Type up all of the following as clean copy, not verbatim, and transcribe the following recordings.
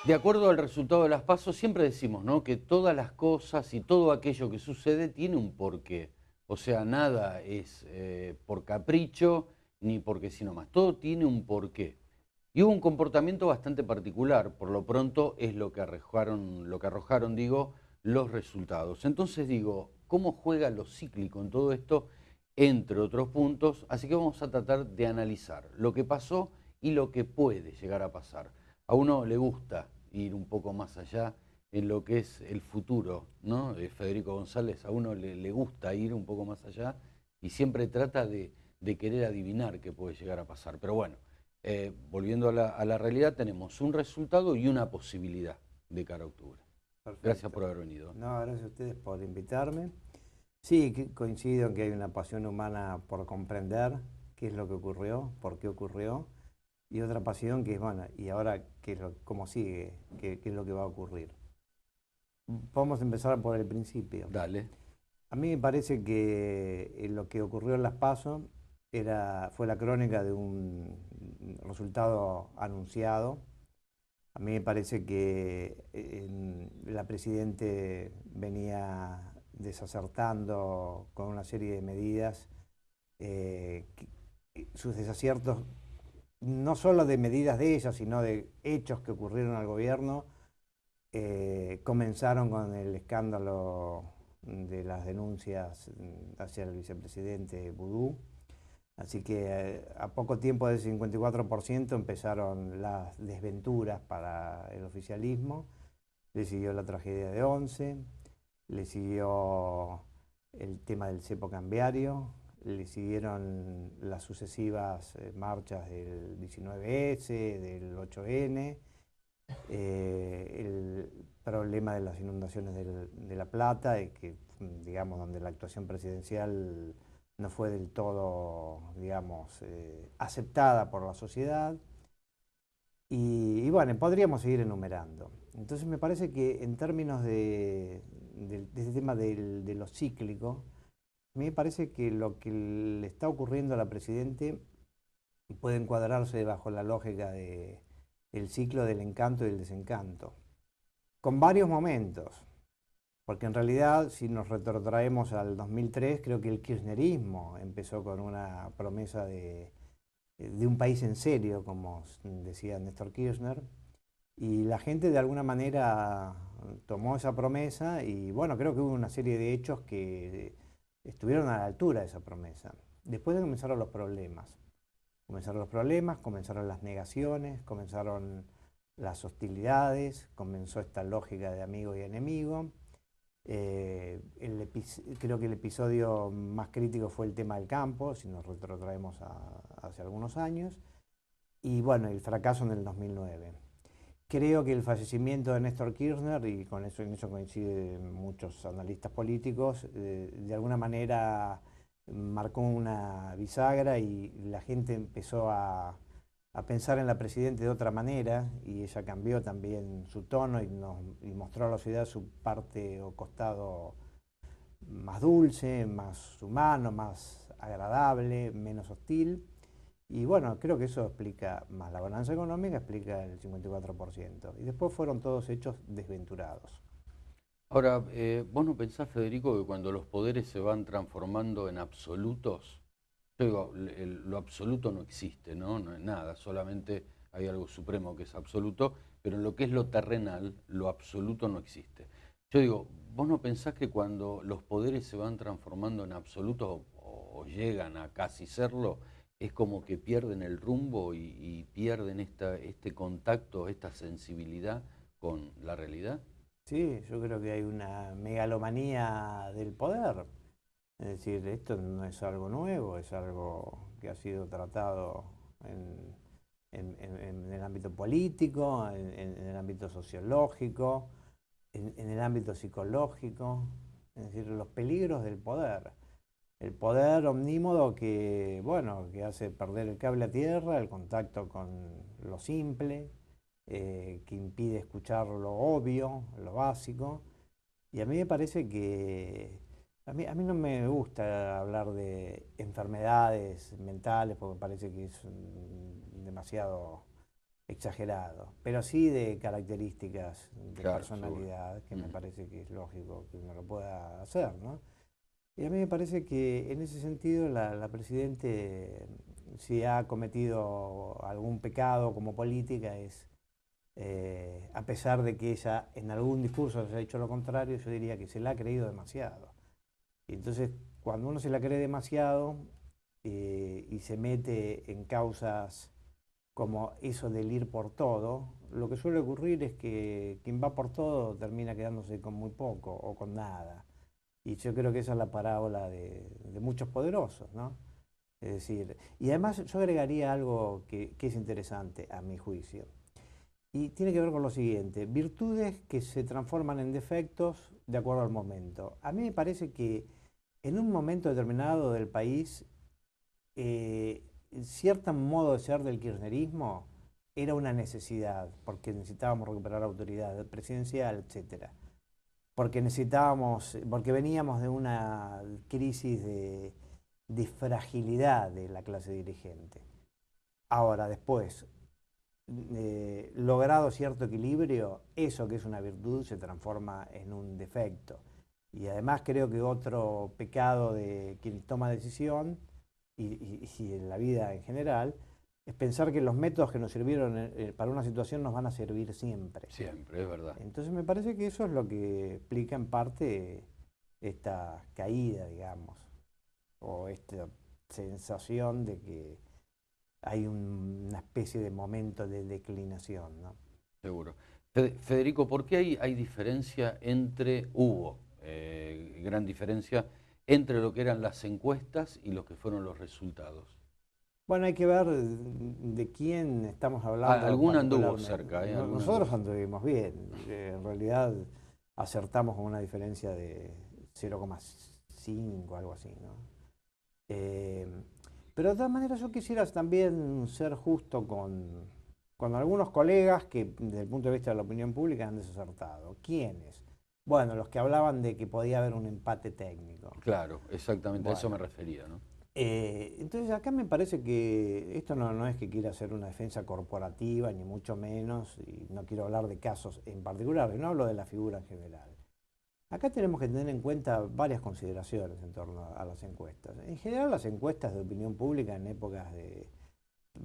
De acuerdo al resultado de las PASO, siempre decimos, ¿no?, que todas las cosas y todo aquello que sucede tiene un porqué. O sea, nada es por capricho ni porque sí nomás. Todo tiene un porqué. Y hubo un comportamiento bastante particular. Por lo pronto es lo que arrojaron, digo, los resultados. Entonces digo, ¿cómo juega lo cíclico en todo esto? Entre otros puntos. Así que vamos a tratar de analizar lo que pasó y lo que puede llegar a pasar. A uno le gusta ir un poco más allá en lo que es el futuro, ¿no? Federico González, a uno le gusta ir un poco más allá y siempre trata de querer adivinar qué puede llegar a pasar. Pero bueno, volviendo a la realidad, tenemos un resultado y una posibilidad de cara a octubre. Gracias Perfecto. por haber venido. No, gracias a ustedes por invitarme. Sí, coincido en que hay una pasión humana por comprender qué es lo que ocurrió, por qué ocurrió, y otra pasión que es, bueno, y ahora cómo sigue, qué es lo que va a ocurrir. Vamos a empezar por el principio. Dale. A mí me parece que lo que ocurrió en Las PASO fue la crónica de un resultado anunciado. A mí me parece que la Presidente venía desacertando con una serie de medidas, sus desaciertos, no solo de medidas de ella, sino de hechos que ocurrieron al gobierno, comenzaron con el escándalo de las denuncias hacia el vicepresidente Boudou. Así que a poco tiempo del 54% empezaron las desventuras para el oficialismo. Le siguió la tragedia de Once, le siguió el tema del cepo cambiario, le siguieron las sucesivas marchas del 19S, del 8N, el problema de las inundaciones de La Plata, y que, digamos, donde la actuación presidencial no fue del todo, digamos, aceptada por la sociedad. Y bueno, podríamos seguir enumerando. Entonces me parece que en términos de este tema de lo cíclico, a mí me parece que lo que le está ocurriendo a la Presidente puede encuadrarse bajo la lógica del ciclo del encanto y el desencanto, con varios momentos. Porque en realidad, si nos retrotraemos al 2003, creo que el kirchnerismo empezó con una promesa de un país en serio, como decía Néstor Kirchner, y la gente de alguna manera tomó esa promesa y bueno, creo que hubo una serie de hechos que estuvieron a la altura de esa promesa. Después comenzaron los problemas. Comenzaron los problemas, comenzaron las negaciones, comenzaron las hostilidades, comenzó esta lógica de amigo y enemigo. Creo que el episodio más crítico fue el tema del campo, si nos retrotraemos hace algunos años, y bueno, el fracaso en el 2009. Creo que el fallecimiento de Néstor Kirchner, y en eso coinciden muchos analistas políticos, de alguna manera marcó una bisagra y la gente empezó a pensar en la Presidenta de otra manera, y ella cambió también su tono y mostró a la sociedad su parte o costado más dulce, más humano, más agradable, menos hostil. Y bueno, creo que eso explica, más la balanza económica, explica el 54%. Y después fueron todos hechos desventurados. Ahora, ¿vos no pensás, Federico, que cuando los poderes se van transformando en absolutos, yo digo, lo absoluto no existe, ¿no? No es nada, solamente hay algo supremo que es absoluto, pero en lo que es lo terrenal, lo absoluto no existe. Yo digo, ¿vos no pensás que cuando los poderes se van transformando en absolutos o llegan a casi serlo, es como que pierden el rumbo y pierden este contacto, esta sensibilidad con la realidad? Sí, yo creo que hay una megalomanía del poder. Es decir, esto no es algo nuevo, es algo que ha sido tratado en, en el ámbito político, en el ámbito sociológico, en el ámbito psicológico. Es decir, los peligros del poder. El poder omnímodo que, bueno, que hace perder el cable a tierra, el contacto con lo simple, que impide escuchar lo obvio, lo básico. Y a mí me parece que, a mí no me gusta hablar de enfermedades mentales porque me parece que es demasiado exagerado, pero sí de características de Claro, personalidad, que me seguro. parece que es lógico que uno lo pueda hacer, ¿no? Y a mí me parece que en ese sentido la Presidente, si ha cometido algún pecado como política, es, a pesar de que ella en algún discurso se ha dicho lo contrario, yo diría que se la ha creído demasiado. Y entonces, cuando uno se la cree demasiado y se mete en causas como eso del ir por todo, lo que suele ocurrir es que quien va por todo termina quedándose con muy poco o con nada. Y yo creo que esa es la parábola de muchos poderosos, ¿no? Es decir, y además yo agregaría algo que es interesante a mi juicio. Y tiene que ver con lo siguiente, virtudes que se transforman en defectos de acuerdo al momento. A mí me parece que en un momento determinado del país, cierto modo de ser del kirchnerismo era una necesidad, porque necesitábamos recuperar autoridad presidencial, etcétera. Porque necesitábamos, porque veníamos de una crisis de fragilidad de la clase dirigente. Ahora, después, logrado cierto equilibrio, eso que es una virtud se transforma en un defecto. Y además creo que otro pecado de quien toma decisión, y en la vida en general, es pensar que los métodos que nos sirvieron para una situación nos van a servir siempre. Siempre, es verdad. Entonces me parece que eso es lo que explica en parte esta caída, digamos, o esta sensación de que hay una especie de momento de declinación, ¿no? Seguro. Federico, ¿por qué hay diferencia hubo gran diferencia entre lo que eran las encuestas y lo que fueron los resultados? Bueno, hay que ver de quién estamos hablando Alguna anduvo particularmente. cerca, ¿eh? Alguna anduvo Nosotros cerca. anduvimos bien, en realidad acertamos con una diferencia de 0,5, algo así, ¿no? Eh, pero de todas maneras yo quisiera también ser justo con algunos colegas que desde el punto de vista de la opinión pública han desacertado. ¿Quiénes? Bueno, los que hablaban de que podía haber un empate técnico. Claro, exactamente, a eso me Bueno, refería, ¿no? entonces acá me parece que esto no es que quiera hacer una defensa corporativa, ni mucho menos, y no quiero hablar de casos en particular, no hablo de la figura en general. Acá tenemos que tener en cuenta varias consideraciones en torno a las encuestas. En general, las encuestas de opinión pública en épocas de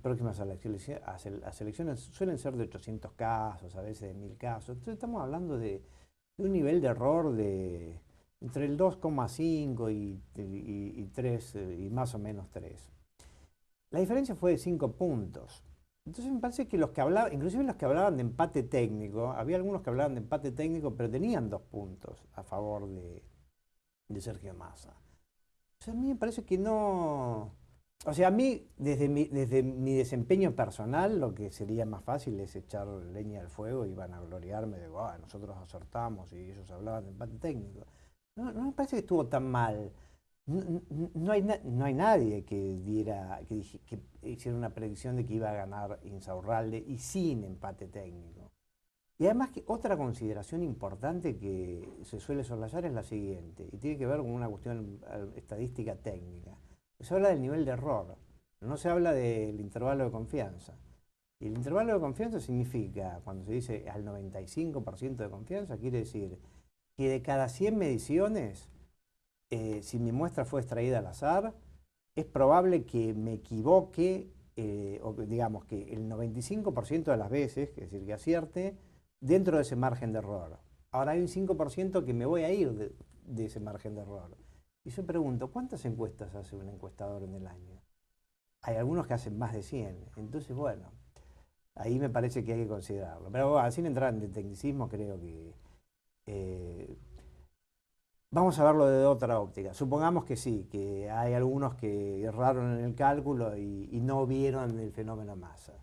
próximas a las elecciones suelen ser de 800 casos, a veces de 1000 casos. Entonces estamos hablando de un nivel de error de entre el 2,5 y 3, y más o menos 3. La diferencia fue de 5 puntos. Entonces me parece que los que hablaban, inclusive los que hablaban de empate técnico, había algunos que hablaban de empate técnico, pero tenían 2 puntos a favor de Sergio Massa. O sea, a mí me parece que no... O sea, a mí, desde mi desempeño personal, lo que sería más fácil es echar leña al fuego y vanagloriarme de, nosotros acertamos y ellos hablaban de empate técnico. No me parece que estuvo tan mal. No hay nadie que que hiciera una predicción de que iba a ganar Insaurralde y sin empate técnico. Y además que otra consideración importante que se suele soslayar es la siguiente, y tiene que ver con una cuestión estadística técnica. Se habla del nivel de error, no se habla del intervalo de confianza. Y el intervalo de confianza significa, cuando se dice al 95% de confianza, quiere decir que de cada 100 mediciones, si mi muestra fue extraída al azar, es probable que me equivoque, o digamos que el 95% de las veces, es decir, que acierte, dentro de ese margen de error. Ahora hay un 5% que me voy a ir de ese margen de error. Y yo pregunto, ¿cuántas encuestas hace un encuestador en el año? Hay algunos que hacen más de 100. Entonces, bueno, ahí me parece que hay que considerarlo. Pero bueno, sin entrar en el tecnicismo, creo que vamos a verlo de otra óptica. Supongamos que sí, que hay algunos que erraron en el cálculo y no vieron el fenómeno masa.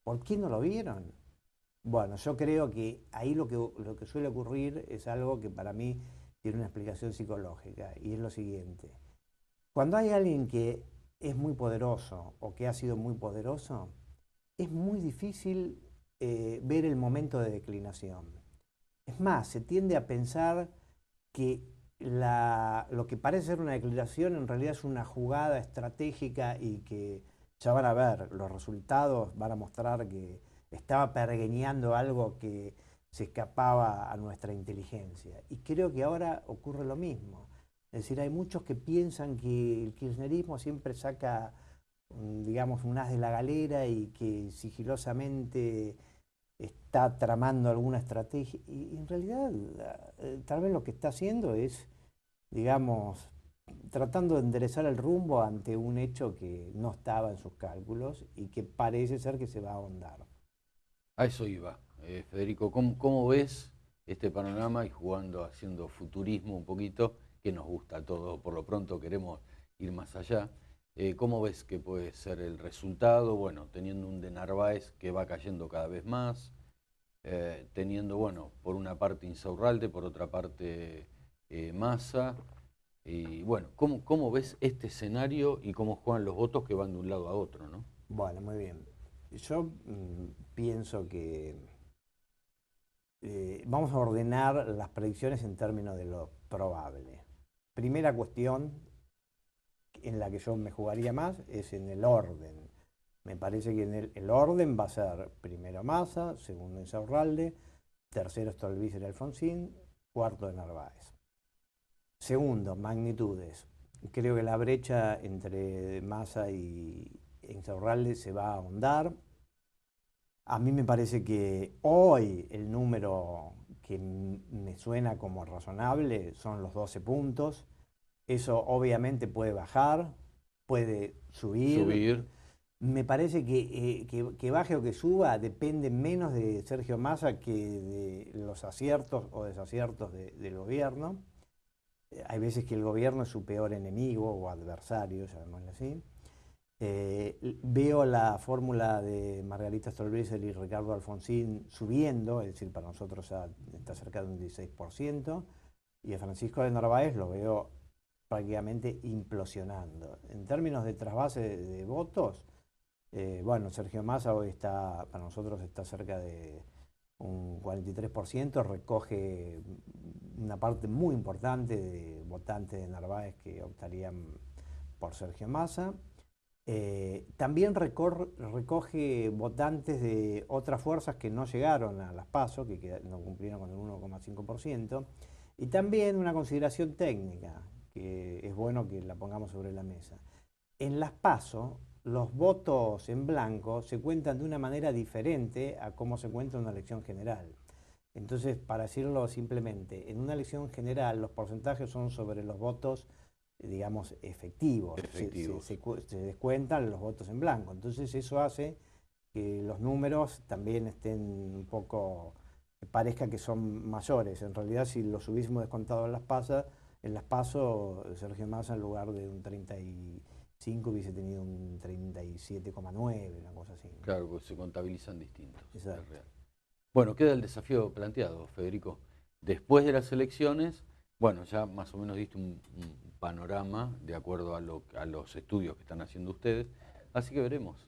¿Por qué no lo vieron? Bueno, yo creo que ahí lo que suele ocurrir es algo que para mí tiene una explicación psicológica, y es lo siguiente. Cuando hay alguien que es muy poderoso o que ha sido muy poderoso, es muy difícil ver el momento de declinación. Es más, se tiende a pensar que lo que parece ser una declinación en realidad es una jugada estratégica y que ya van a ver, los resultados van a mostrar que estaba pergeñando algo que se escapaba a nuestra inteligencia. Y creo que ahora ocurre lo mismo. Es decir, hay muchos que piensan que el kirchnerismo siempre saca, digamos, un as de la galera y que sigilosamente está tramando alguna estrategia. Y en realidad, tal vez lo que está haciendo es, digamos, tratando de enderezar el rumbo ante un hecho que no estaba en sus cálculos y que parece ser que se va a ahondar. A eso iba. Federico, ¿cómo ves este panorama y jugando, haciendo futurismo un poquito, que nos gusta a todos, por lo pronto queremos ir más allá? ¿Cómo ves que puede ser el resultado? Bueno, teniendo un de Narváez que va cayendo cada vez más, teniendo, bueno, por una parte Insaurralde, por otra parte Massa. Y bueno, ¿cómo ves este escenario y cómo juegan los votos que van de un lado a otro, ¿no? Bueno, muy bien. Yo pienso que vamos a ordenar las predicciones en términos de lo probable. Primera cuestión en la que yo me jugaría más es en el orden. Me parece que en el orden va a ser primero Massa, segundo Insaurralde, tercero Stolbizer y Alfonsín, cuarto de Narváez. Segundo, magnitudes. Creo que la brecha entre Massa y Insaurralde se va a ahondar. A mí me parece que hoy el número que me suena como razonable son los 12 puntos. Eso obviamente puede bajar, puede subir. Me parece que baje o que suba depende menos de Sergio Massa que de los aciertos o desaciertos del gobierno. Hay veces que el gobierno es su peor enemigo o adversario, llamémoslo así. Veo la fórmula de Margarita Stolbizer y Ricardo Alfonsín subiendo, es decir, para nosotros está cerca de un 16%, y a Francisco de Narváez lo veo prácticamente implosionando. En términos de trasvase de votos, bueno, Sergio Massa hoy está, para nosotros está cerca de un 43%, recoge una parte muy importante de votantes de Narváez que optarían por Sergio Massa. También recoge votantes de otras fuerzas que no llegaron a las PASO, que no cumplieron con el 1,5%, y también una consideración técnica, que es bueno que la pongamos sobre la mesa. En las PASO, los votos en blanco se cuentan de una manera diferente a cómo se cuenta en una elección general. Entonces, para decirlo simplemente, en una elección general los porcentajes son sobre los votos, digamos, efectivos. Se descuentan los votos en blanco. Entonces eso hace que los números también estén un poco, parezca que son mayores. En realidad, si los hubiésemos descontado en las PASO, Sergio Massa en lugar de un 35 hubiese tenido un 37,9, una cosa así. Claro, porque se contabilizan distintos. Exacto. Es real. Bueno, queda el desafío planteado, Federico. Después de las elecciones, bueno, ya más o menos diste un panorama de acuerdo a los estudios que están haciendo ustedes, así que veremos,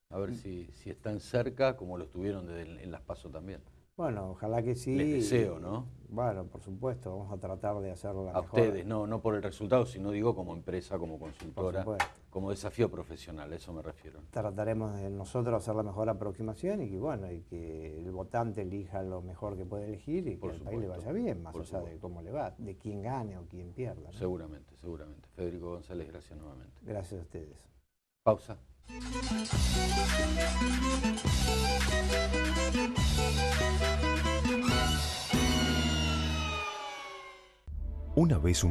a ver si están cerca como lo estuvieron en las PASO también. Bueno, ojalá que sí. Les deseo, ¿no? Bueno, por supuesto, vamos a tratar de hacerlo a mejor. ustedes, no por el resultado, sino digo como empresa, como consultora, como desafío profesional, a eso me refiero. Trataremos de nosotros hacer la mejor aproximación y que, bueno, y que el votante elija lo mejor que puede elegir y que al país le vaya bien, más allá de cómo le va, de quién gane o quién pierda, ¿no? Seguramente, seguramente. Federico González, gracias nuevamente. Gracias a ustedes. Pausa. Una vez